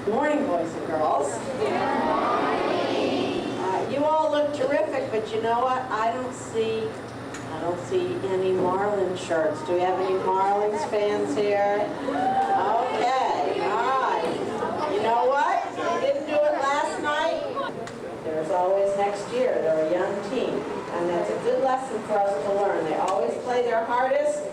Morning, boys and girls. You all look terrific, but you know what? I don't see any Marlins shirts. Do we have any Marlins fans here? Okay, all right. You know what? They didn't do it last night. There's always next year. They're a young team, and that's a good lesson for us to learn. They always play their hardest,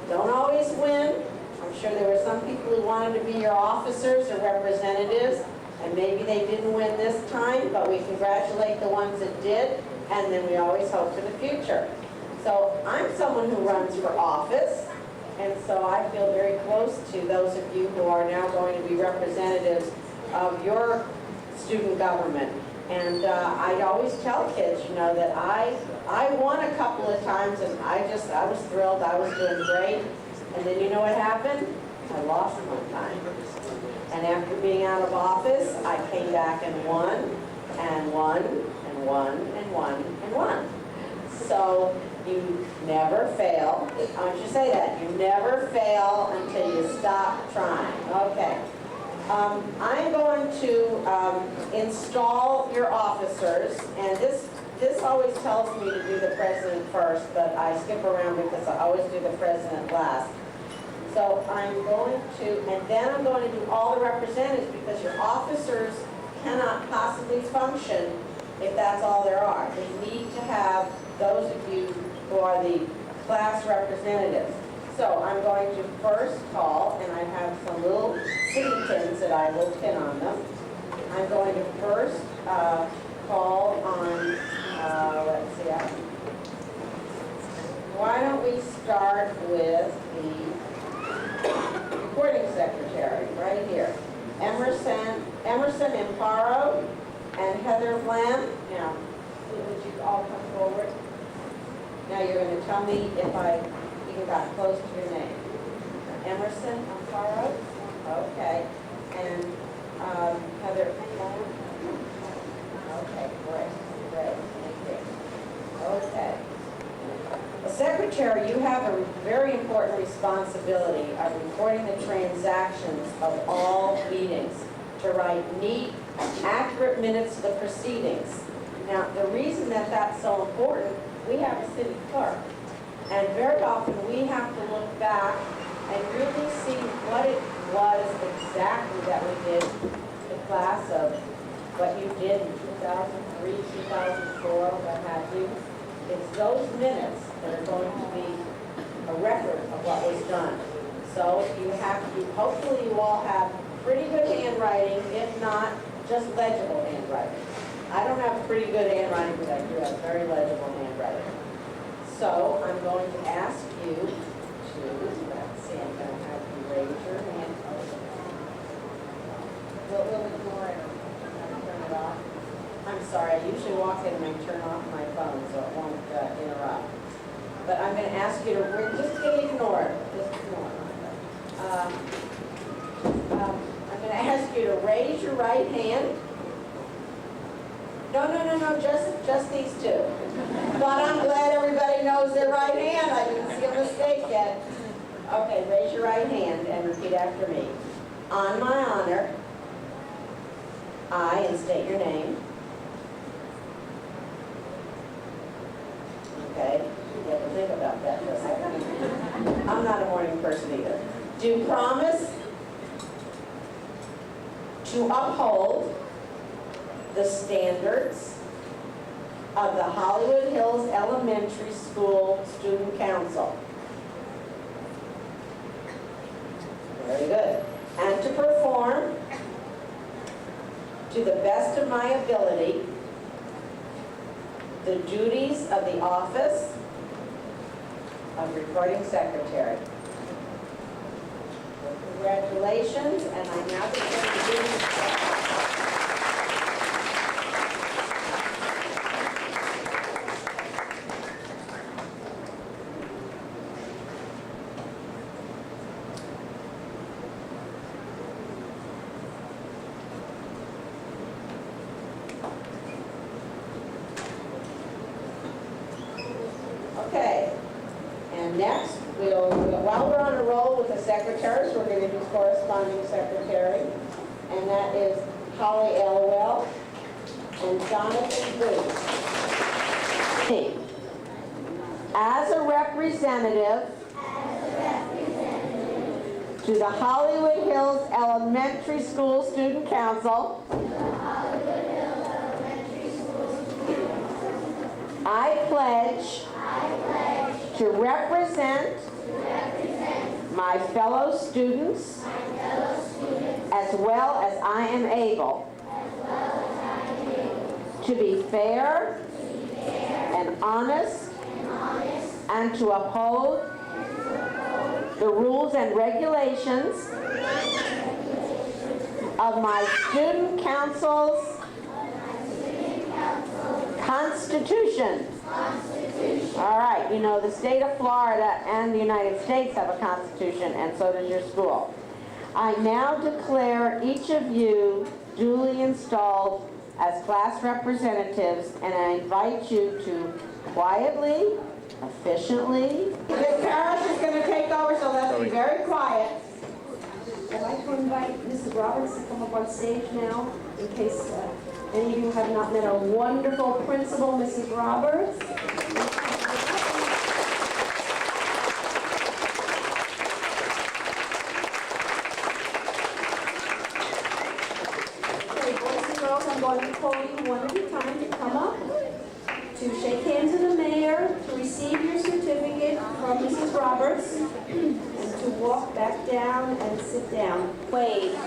don't always win. I'm sure there were some people who wanted to be your officers or representatives, and maybe they didn't win this time, but we congratulate the ones that did, and then we always hope for the future. So I'm someone who runs for office, and so I feel very close to those of you who are now going to be representatives of your student government. And I always tell kids, you know, that I won a couple of times, and I was thrilled. I was doing great. And then you know what happened? I lost one time. And after being out of office, I came back and won, and won, and won, and won, and won. So you never fail. I want you to say that. You never fail until you stop trying. Okay. I'm going to install your officers, and this always tells me to do the president first, but I skip around because I always do the president last. So I'm going to, and then I'm going to do all the representatives, because your officers cannot possibly function if that's all there are. They need to have those of you who are the class representatives. So I'm going to first call, and I have some little city pins that I will pin on them. I'm going to first call on, let's see, why don't we start with the recording secretary, right here. Emerson Imparo and Heather Bland. Now, would you all come forward? Now you're going to tell me if I even got close to your name. Emerson Imparo? Okay. And Heather Bland? Okay, great. Thank you. Okay. A secretary, you have a very important responsibility of recording the transactions of all meetings, to write neat, accurate minutes of the proceedings. Now, the reason that that's so important, we have a city clerk, and very often we have to look back and really see what it was exactly that we did, the class of what you did in 2003, 2004, what have you. It's those minutes that are going to be a record of what was done. So you have to, hopefully you all have pretty good handwriting, if not just legible handwriting. I don't have pretty good handwriting, but I do have very legible handwriting. So I'm going to ask you to, let's see, I'm going to have you raise your hand. Will ignore it. Turn it off. I'm sorry, I usually walk in and I turn off my phone so it won't interrupt. But I'm going to ask you to, we're just going to ignore it. Just ignore it. I'm going to ask you to raise your right hand. No, just these two. But I'm glad everybody knows their right hand. I didn't see a mistake yet. Okay, raise your right hand and repeat after me. On my honor, I, and state your name. Okay, you have to think about that for a second. I'm not a morning person either. Do promise to uphold the standards of the Hollywood Hills Elementary School Student Council. Very good. And to perform to the best of my ability the duties of the office of recording secretary. Well, congratulations, and I now begin the duties. Okay, and next, while we're on a roll with the secretaries, we're going to do corresponding secretary. and that is Holly Elwell and Jonathan Booth. As a representative to the Hollywood Hills Elementary School Student Council, I pledge to represent my fellow students as well as I am able to be fair and honest and to uphold the rules and regulations of my student council's Constitution. All right, you know, the state of Florida and the United States have a constitution, and so does your school. I now declare each of you duly installed as class representatives, and I invite you to quietly, efficiently. Ms. Harris is going to take over, so let's be very quiet. I'd like to invite Mrs. Roberts to come up on stage now, in case any of you have not met our wonderful principal, Mrs. Roberts. Okay, boys and girls, I'm going to call you one at a time to come up, to shake hands with the mayor, to receive your certificate from Mrs. Roberts, and to walk back down and sit down. Wade.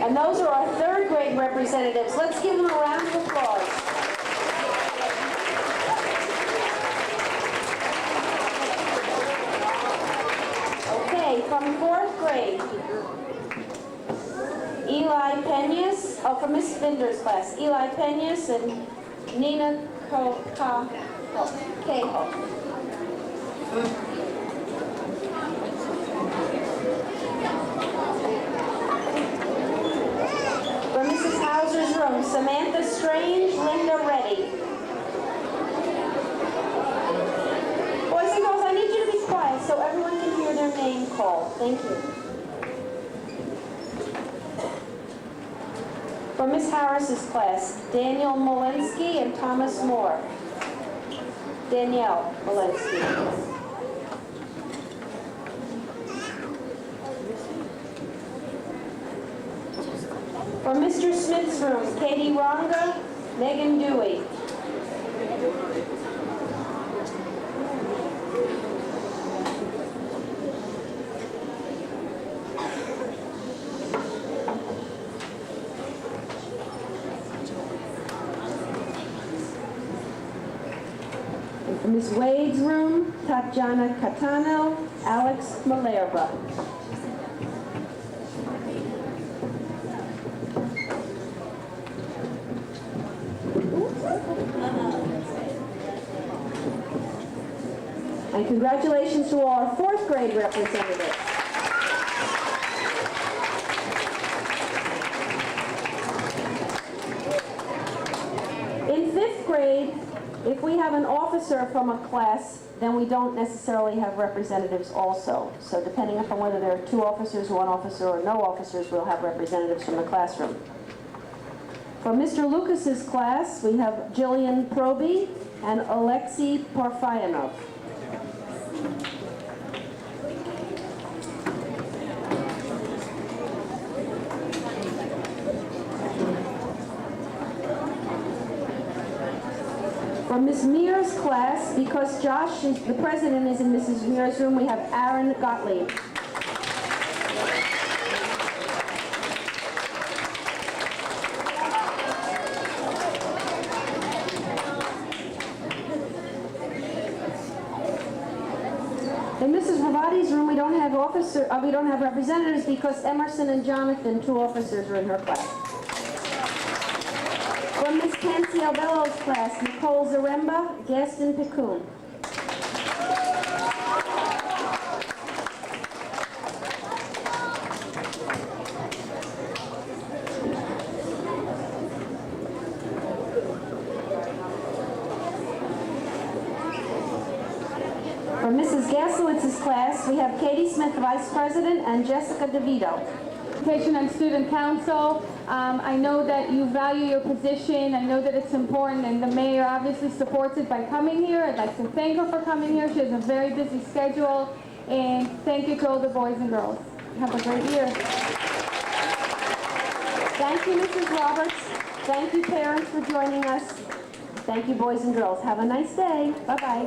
And those are our third grade representatives. Let's give them a round of applause. Okay, from fourth grade, Eli Peñas, from Miss Binder's class, Eli Peñas and Nina Cahill. From Mrs. Hauser's room, Samantha Strange, Linda Reddy. Boys and girls, I need you to be quiet so everyone can hear their name called. Thank you. From Miss Harris's class, Daniel Molinsky and Thomas Moore. Danielle Molinsky. From Mr. Smith's room, Katie Ronga, Megan Dewey. And from Miss Wade's room, Tatjana Catano, Alex Malerba. And congratulations to all our fourth grade representatives. In fifth grade, if we have an officer from a class, then we don't necessarily have representatives also. So depending upon whether there are two officers, one officer, or no officers, we'll have representatives from the classroom. For Mr. Lucas's class, we have Jillian Proby and Alexei Parfyanov. For Ms. Mears' class, because Josh, the president, is in Mrs. Mears' room, we have Aaron Gottlieb. In Mrs. Ravati's room, we don't have representatives because Emerson and Jonathan, two officers, are in her class. From Ms. Pansy Albello's class, Nicole Zaremba, Gaston Piccoon. For Mrs. Gasolitz's class, we have Katie Smith, Vice President, and Jessica DeVito. Education and Student Council. I know that you value your position. I know that it's important, and the mayor obviously supports it by coming here. I'd like to thank her for coming here. She has a very busy schedule, and thank you to all the boys and girls. Have a great year. Thank you, Mrs. Roberts. Thank you, parents, for joining us. Thank you, boys and girls. Have a nice day. Bye-bye.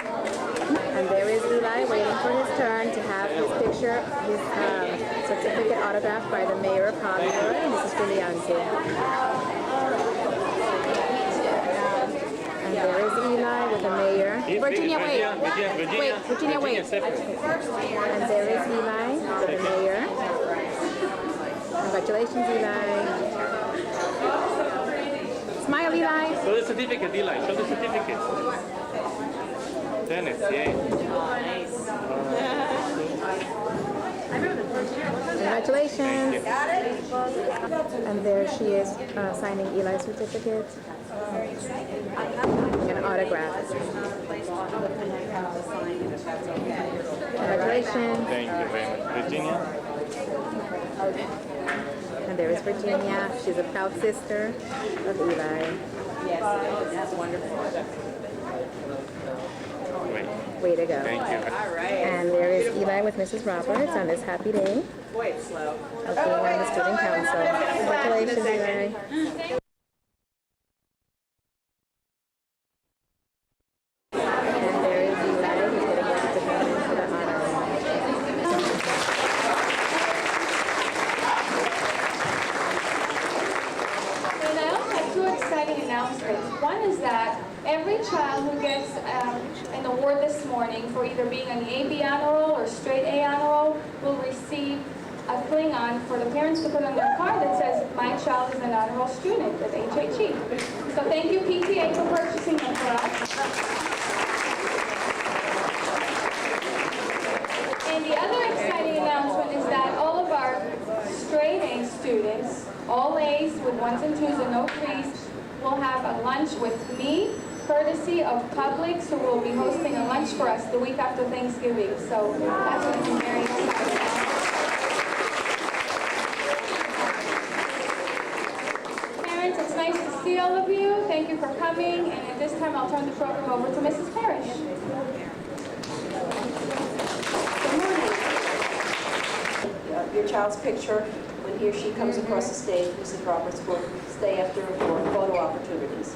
And there is Eli waiting for his turn to have his picture, his certificate autographed by the mayor of Hollywood, Mrs. Giulianti. And there is Eli with the mayor. Virginia, wait. Wait, Virginia, wait. And there is Eli with the mayor. Congratulations, Eli. Smile, Eli. Show the certificate, Eli. Show the certificate. Dennis, yay. Congratulations. And there she is signing Eli's certificate. An autograph. Congratulations. Thank you very much. Virginia? And there is Virginia. She's a proud sister of Eli. Yes, that's wonderful. Great. Way to go. Thank you. All right. And there is Eli with Mrs. Roberts on this happy day Boy, it's slow. of being on the student council. Congratulations, Eli. And there is Eli who's going to get to come into the honor room. And I also have two exciting announcements. One is that every child who gets an award this morning for either being on the AB honor roll or straight A honor roll will receive a Klingon for the parents to put on their card that says, "My child is an honor roll student" with HHE. So thank you, PTA, for purchasing them for us. And the other exciting announcement is that all of our straight A students, all A's with 1s and 2s and no 3s, will have a lunch with me, courtesy of Publix, who will be hosting a lunch for us the week after Thanksgiving. So that's going to be very exciting. Parents, it's nice to see all of you. Thank you for coming. And at this time, I'll turn the program over to Mrs. Parrish. Good morning. Your child's picture, when he or she comes across the stage, Mrs. Roberts will stay after for photo opportunities.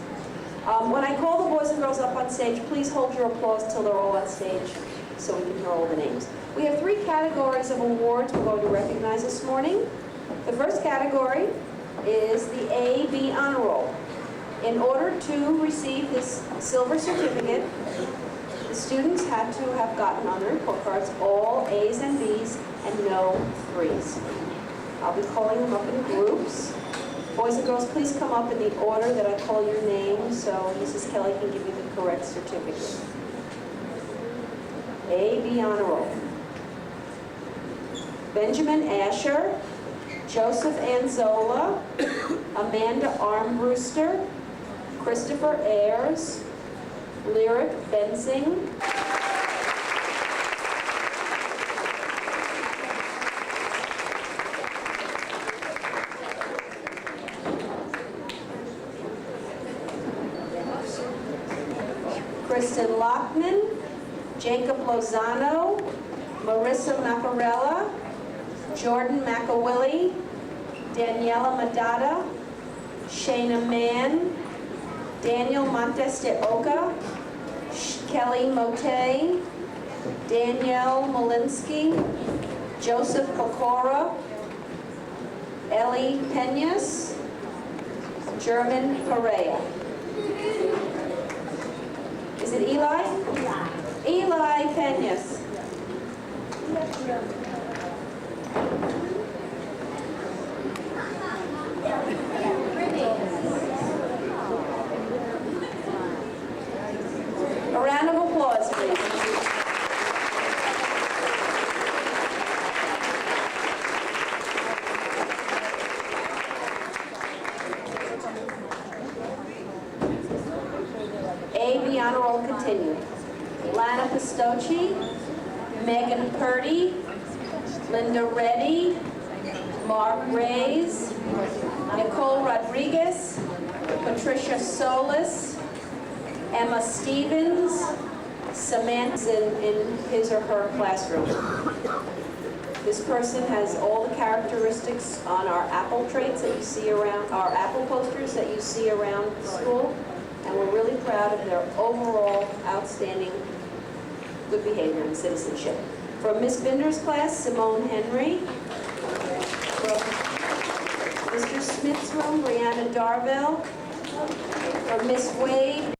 When I call the boys and girls up on stage, please hold your applause till they're all on stage so we can hear all the names. We have 3 categories of awards we're going to recognize this morning. The first category is the A-B honor roll. In order to receive this silver certificate, the students had to have gotten on their report cards all A's and B's and no 3's. I'll be calling them up in groups. Boys and girls, please come up in the order that I call your name so Mrs. Kelly can give you the correct certificate. A-B honor roll. Benjamin Asher, Joseph Anzola, Amanda Armbruster, Christopher Ayers, Lyric Bensing, Kristen Lockman, Jacob Lozano, Marissa Macarella, Jordan McAwilly, Daniela Madada, Shayna Mann, Daniel Montes de Oca, Kelly Mote, Danielle Molinsky, Joseph Pecora, Ellie Peñas, German Perea. Is it Eli? Eli Peñas. A round of applause, please. A, the honor roll continued. Lana Pistocchi, Dorsey, Megan Purdy, Linda Reddy, Mark Reyes, Nicole Rodriguez, Patricia Solis, Emma Stevens, Samantha in his or her classroom. This person has all the characteristics on our apple traits that you see around, our apple posters that you see around the school, and we're really proud of their overall outstanding good behavior and citizenship. From Miss Binder's class, Simone Henry. From Mr. Smith's room, Brianna Darville. From Miss Wade,